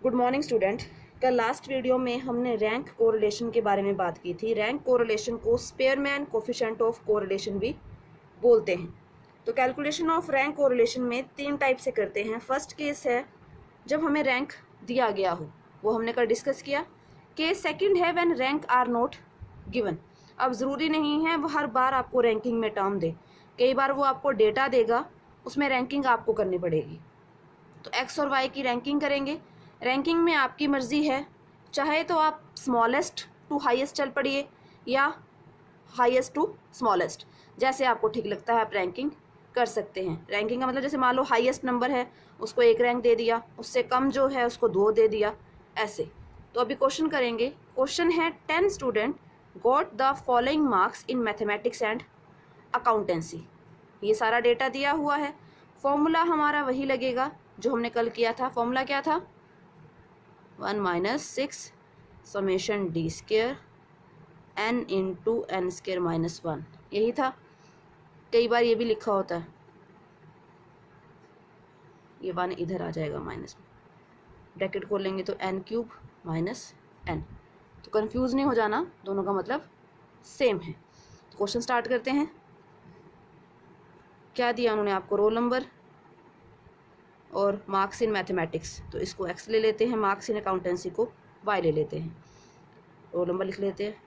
Good morning student. कल last video में हमने रैंक कोरिलेशन के बारे में बात की थी। रैंक कोरिलेशन को स्पेयरमैन कोफिशिएंट ऑफ कोरिलेशन भी बोलते हैं। तो कैलकुलेशन ऑफ रैंक कोरिलेशन में तीन टाइप से करते हैं। फर्स्ट केस है जब हमें रैंक दिया गया हो, वो हमने कल डिस्कस किया। केस सेकंड है when rank are not given. अब ज़रूरी नहीं है वो हर बार आपको रैंकिंग में टर्म दे, कई बार वो आपको डेटा देगा, उसमें रैंकिंग आपको करनी पड़ेगी। तो एक्स और वाई की रैंकिंग करेंगे। रैंकिंग में आपकी मर्जी है, चाहे तो आप स्मॉलेस्ट टू हाईएस्ट चल पड़िए या हाईएस्ट टू स्मॉलेस्ट, जैसे आपको ठीक लगता है आप रैंकिंग कर सकते हैं। रैंकिंग का मतलब जैसे मान लो हाईएस्ट नंबर है उसको 1 रैंक दे दिया, उससे कम जो है उसको 2 दे दिया, ऐसे। तो अभी क्वेश्चन करेंगे। क्वेश्चन है 10 student got the following marks in mathematics and accountancy. ये सारा डेटा दिया हुआ है। फॉर्मूला हमारा वही लगेगा जो हमने कल किया था। फॉर्मूला क्या था? 1 minus 6 summation D square n into N square minus 1, यही था। कई बार ये भी लिखा होता है, ये 1 इधर आ जाएगा माइनस में, ब्रैकेट खोल लेंगे तो n क्यूब माइनस n। तो कंफ्यूज नहीं हो जाना, दोनों का मतलब सेम है। तो क्वेश्चन स्टार्ट करते हैं। क्या दिया उन्होंने आपको? रोल नंबर और मार्क्स इन मैथमेटिक्स, तो इसको x ले लेते हैं। मार्क्स इन अकाउंटेंसी को y ले लेते हैं। रोल नंबर लिख लेते हैं।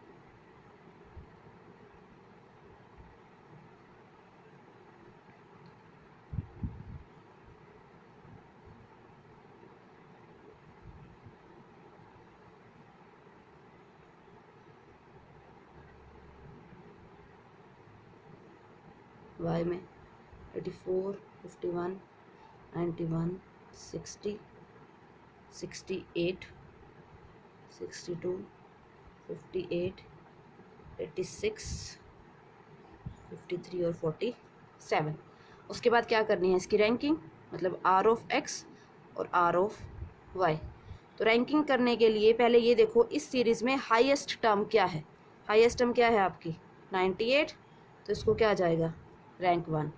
y में 84, 51, 91, 60, 68, 62, 58, 86, 53 और 47। उसके बाद क्या करनी है? इसकी रैंकिंग, मतलब आर ऑफ एक्स और आर ऑफ वाई। तो रैंकिंग करने के लिए पहले ये देखो इस सीरीज़ में हाईएस्ट टर्म क्या है। हाईएस्ट टर्म क्या है आपकी? 98। तो इसको क्या आ जाएगा? रैंक 1।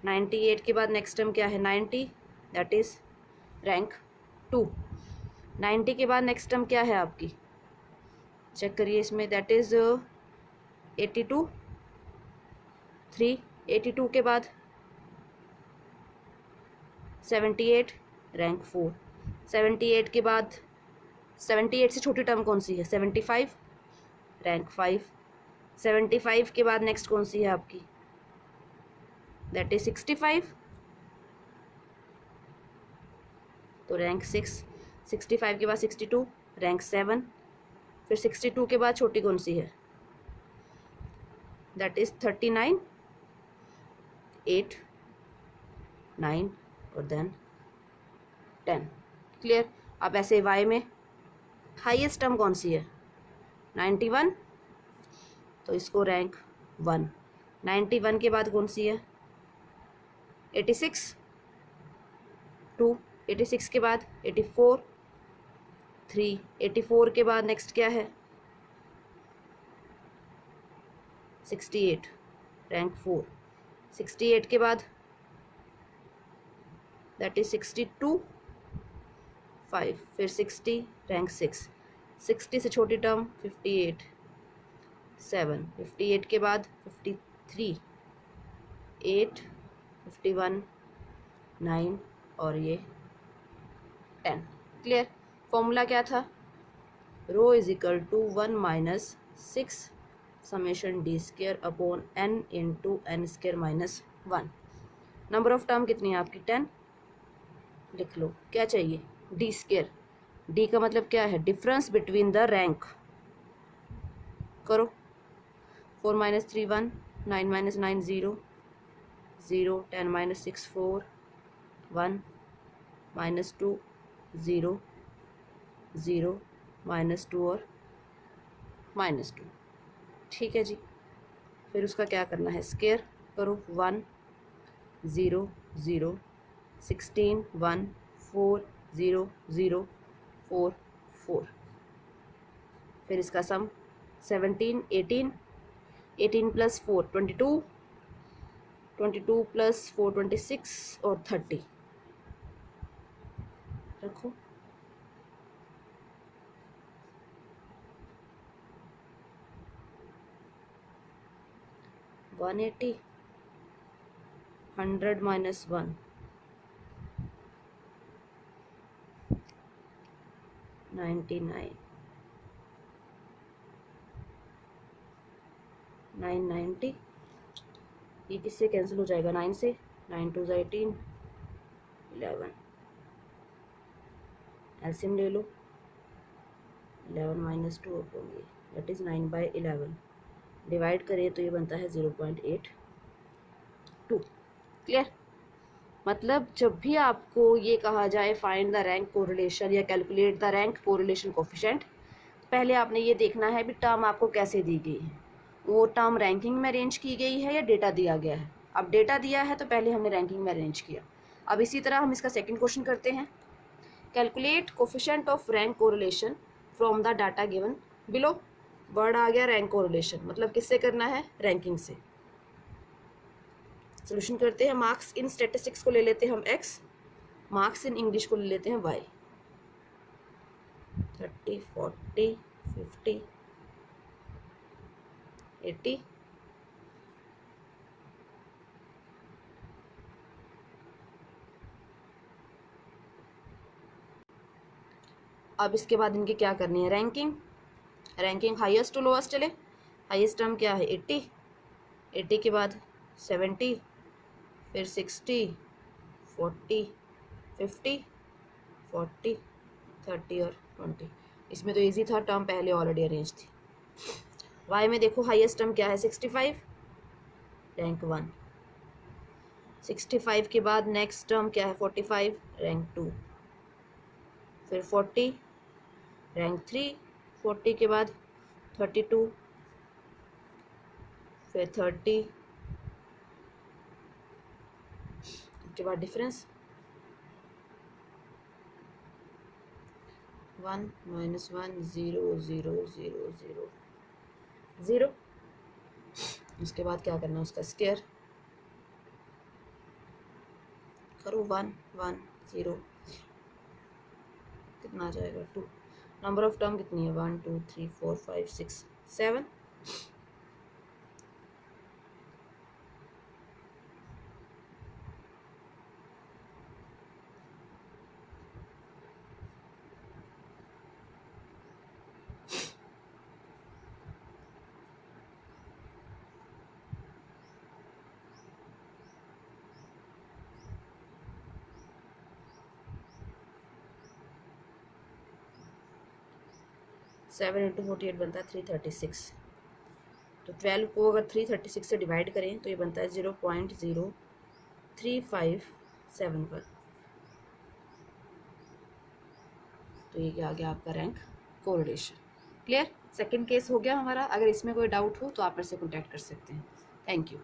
98 के बाद नेक्स्ट टर्म क्या है? 90, दैट इज़ रैंक 2। 90 के बाद नेक्स्ट टर्म क्या है आपकी? चेक करिए इसमें, दैट इज़ 82, 3। 82 के बाद 78, रैंक 4। 78 के बाद 78 से छोटी टर्म कौन सी है? 75, रैंक 5। 75 के बाद नेक्स्ट कौन सी है आपकी? दैट इज 65, तो रैंक 6। 65 के बाद 62, रैंक 7। फिर 62 के बाद छोटी कौन सी है? दैट इज 39, 8, 9 और देन 10। क्लियर? अब ऐसे वाई में हाईएस्ट टर्म कौन सी है? 91, तो इसको रैंक 1। 91 के बाद कौन सी है? 86, 2। 86 के बाद 84, 3। 84 के बाद नेक्स्ट क्या है? 68, रैंक 4। 68 के बाद दैट इज 62, 5। फिर 60, रैंक 6। 60 से छोटी टर्म 58, 7। 58 के बाद 53, 8, 51, 9 और ये 10। क्लियर? फॉर्मूला क्या था? Rho is equal to 1 minus 6 summation D square upon n into N square minus 1। Number of term कितनी है आपकी? 10। लिख लो क्या चाहिए? D square. डी का मतलब क्या है? Difference between the rank. करो। 4 minus 3 1, 9 minus 9 0, 0, 10 minus 6 4, 1, minus 2 0, 0, minus 2 और माइनस 2। ठीक है जी। फिर उसका क्या करना है? स्क्वायर करो। 1, 0, 0, 16, 1, 4, 0, 0, 4, 4। फिर इसका सम 17, 18, 18 प्लस 4 22, 22 प्लस 4 26 और 30 रखो। 180, 100 minus 1, 99, 990, ये किससे कैंसिल हो जाएगा, 9 से, 9 2 18, 11, एलसीएम ले लो, 11 माइनस 2 होंगे, दैट इज़ 9/11, डिवाइड करें तो ये बनता है 0.82। क्लियर? मतलब जब भी आपको ये कहा जाए फाइंड द रैंक कोरिलेशन या calculate the rank correlation coefficient, पहले आपने ये देखना है भी टर्म आपको कैसे दी गई है, वो टर्म रैंकिंग में अरेंज की गई है या डेटा दिया गया है। अब डेटा दिया है तो पहले हमने रैंकिंग में अरेंज किया। अब इसी तरह हम इसका सेकंड क्वेश्चन करते हैं, calculate coefficient of rank correlation from the data given below. Word आ गया रैंक कोरिलेशन, मतलब किससे करना है, रैंकिंग से। सोल्यूशन करते हैं, मार्क्स इन स्टैटिस्टिक्स को ले लेते हैं हम x, मार्क्स इन इंग्लिश को ले लेते हैं y। 30, 40, 50, 80, अब इसके बाद इनकी क्या करनी है, ranking. Ranking highest to lowest चले, हाईएस्ट टर्म क्या है 80, 80 के बाद 70, फिर 60, 40, 50, 40, 30 और 20। इसमें तो इजी था, टर्म पहले ऑलरेडी अरेंज थी। वाई में देखो हाईएस्ट टर्म क्या है 65, रैंक 1। 65 के बाद नेक्स्ट टर्म क्या है 45, रैंक 2। फिर 40, रैंक 3। 40 के बाद 32, फिर 30 के बाद डिफरेंस 1 माइनस 1 0 0 0 0 0। उसके बाद क्या करना है, उसका स्क्वायर करो, 1 1 0, कितना आ जाएगा 2। नंबर ऑफ टर्म कितनी है 1 2 3 4 5 6 7। सेवन इंटू 48 बनता है 336। तो 12 को अगर 336 से डिवाइड करें तो ये बनता है 0.0357 तो ये क्या आ गया आपका rank correlation. Clear? Second case हो गया हमारा। अगर इसमें कोई डाउट हो तो आप मेरे से कॉन्टैक्ट कर सकते हैं। Thank you.